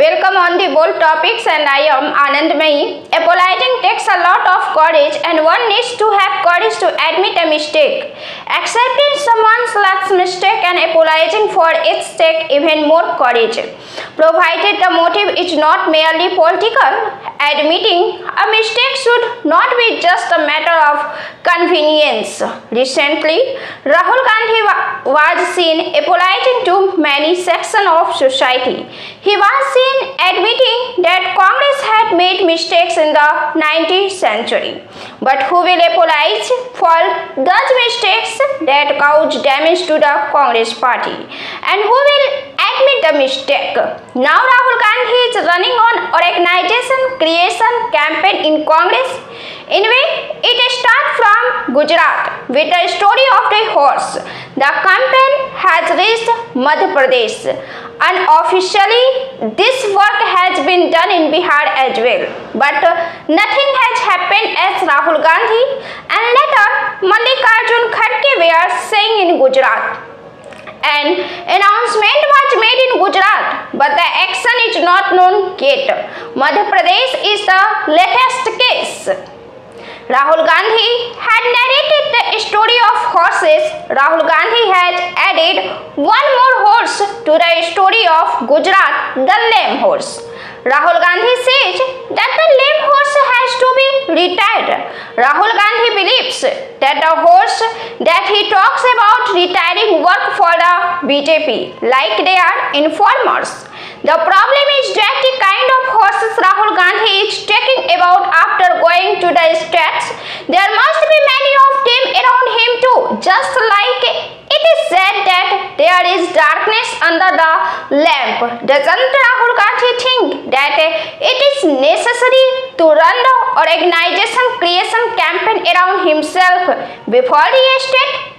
Welcome on the bold topics, and I am Anandmayi. Apologizing takes a lot of courage, and one needs to have courage to admit a mistake. Accepting someone's last mistake and apologizing for its take even more courage. Provided the motive is not merely political, admitting a mistake should not be just a matter of convenience. Recently, Rahul Gandhi was seen apologizing to many sections of society. He was seen admitting that Congress had made mistakes in the 19th century. But who will apologize for those mistakes that cause damage to the Congress party? And who will admit the mistake? Now Rahul Gandhi is running on organization creation campaign in Congress. Anyway, it starts from Gujarat with the story of the horse. The campaign has reached Madhya Pradesh. Unofficially, this work has been done in Bihar as well. But nothing has happened as Rahul Gandhi and later Mallikarjun Kharge were saying in Gujarat. An announcement was made in Gujarat, but the action is not known yet. Madhya Pradesh is the latest case. Rahul Gandhi had narrated the story of horses. Rahul Gandhi has added one more horse to the story of Gujarat, the lame horse. Rahul Gandhi says that the lame horse has to be retired. Rahul Gandhi believes that the horse that he talks about retiring work for the BJP, like they are informers. The problem is that the kind of horses Rahul Gandhi is talking about after going to the states, there must be many of them around him too, just like it is said that there is darkness under the lamp. Doesn't Rahul Gandhi think that it is necessary to run the organization creation campaign around himself before the state?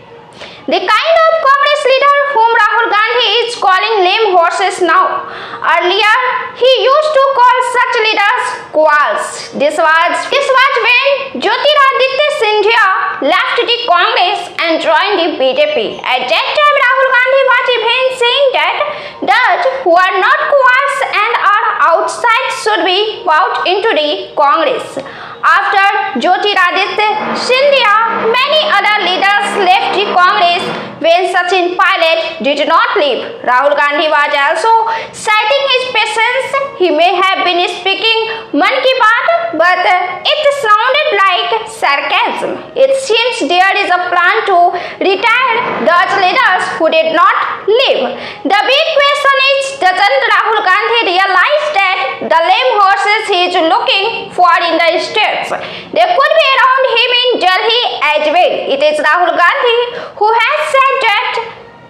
The kind of Congress leader whom Rahul Gandhi is calling lame horses now. Earlier, he used to call such leaders quals. This was when Jyotiraditya Scindia left the Congress and joined the BJP. At that time, Rahul Gandhi was even saying that those who are not quals and are outside should be brought into the Congress. After Jyotiraditya Scindia, many other leaders left the Congress. When Sachin Pilot did not leave, Rahul Gandhi was also citing his patience. He may have been speaking Man Ki Baat, but it sounded like sarcasm. It seems there is a plan to retire those leaders who did not leave. The big question is, doesn't Rahul Gandhi realize that the lame horses he is looking for in the states, they could be around him in Delhi as well? It is Rahul Gandhi who has said that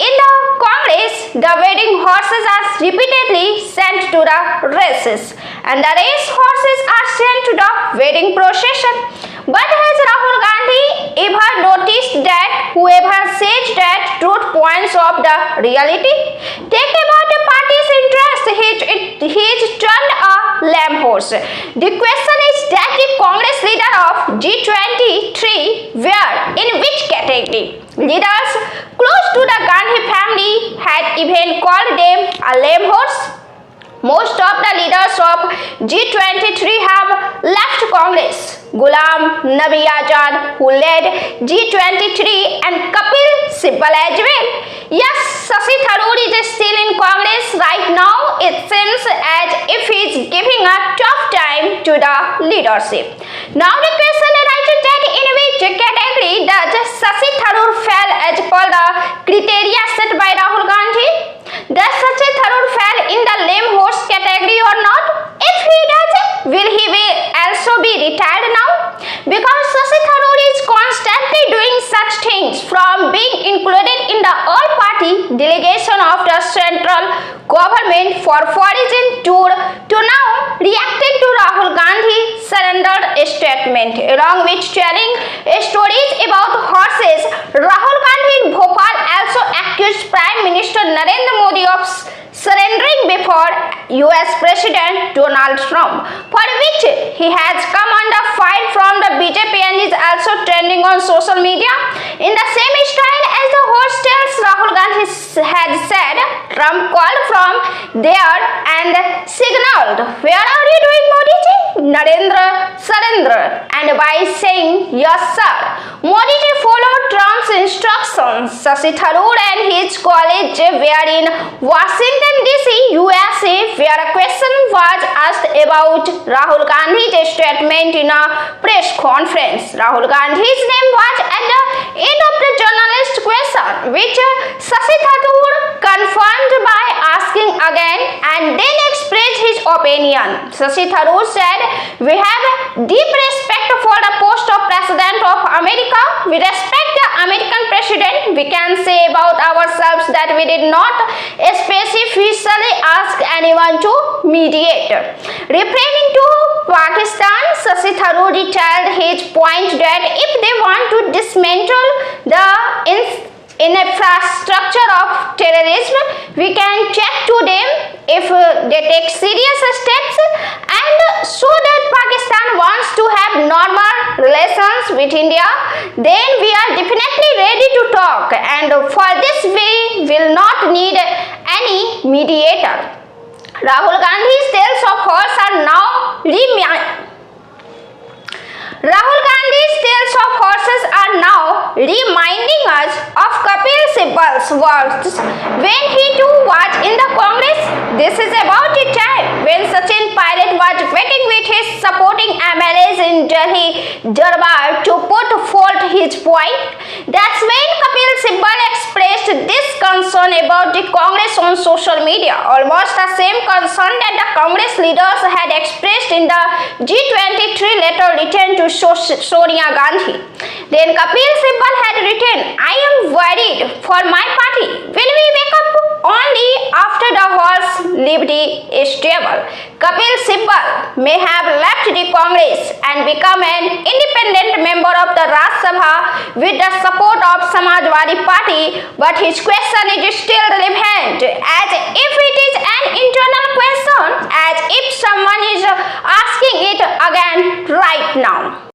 in the Congress, the wedding horses are repeatedly sent to the races, and the race horses are sent to the wedding procession. But has Rahul Gandhi ever noticed that whoever says that truth points of the reality? Take about a party's interest, he is turned a lame horse. The question is that the Congress leader of G23 were in which category? Leaders close to the Gandhi family had even called them a lame horse. Most of the leaders of G23 have left Congress. Ghulam Nabi Azad, who led G23, and Kapil Sibal as well. Yes, Shashi Tharoor is still in Congress right now. It seems as if he is giving a tough time to the leadership. Now the question arises that in which category does Shashi Tharoor fall as per the criteria set by Rahul Gandhi? Does Shashi Tharoor fall in the lame horse category or not? If he does, will he also be retired now? Because Shashi Tharoor is constantly doing such things, from being included in the all-party delegation of the central government for foreign tour to now reacting to Rahul Gandhi's surrendered statement, along with telling stories about horses. Rahul Gandhi in Bhopal also accused Prime Minister Narendra Modi of surrendering before US President Donald Trump, for which he has come under fire from the BJP and is also trending on social media. In the same style as the horse tales, Rahul Gandhi had said Trump called from there and signaled, "Where are you doing, Modi ji?" Narendra surrendered and by saying, "Yes, sir." Modi ji followed Trump's instructions. Shashi Tharoor and his colleagues were in Washington DC, USA, where a question was asked about Rahul Gandhi's statement in a press conference. Rahul Gandhi's name was at the end of the journalist question, which Shashi Tharoor confirmed by asking again and then expressed his opinion. Shashi Tharoor said, "We have deep respect for the post of President of America. We respect the American president. We can say about ourselves that we did not specifically ask anyone to mediate." Referring to Pakistan, Shashi Tharoor retailed his point that if they want to dismantle the infrastructure of terrorism, we can check to them. If they take serious steps and show that Pakistan wants to have normal relations with India, then we are definitely ready to talk, and for this we will not need any mediator. Rahul Gandhi's tales of horse are now reminding us of Kapil Sibal's words when he too was in the Congress. "This is about the time when Sachin Pilot was waiting with his supporting MLAs in Delhi Darbar to put forth his point. That's when Kapil Sibal expressed this concern about the Congress on social media, almost the same concern that the Congress leaders had expressed in the G23 letter written to Sonia Gandhi. Then Kapil Sibal had written, "I am worried for my party. Will we wake up only after the horse lived is stable?" Kapil Sibal may have left the Congress and become an independent member of the Rajya Sabha with the support of Samajwadi Party, but his question is still relevant, as if it is an internal question, as if someone is asking it again right now.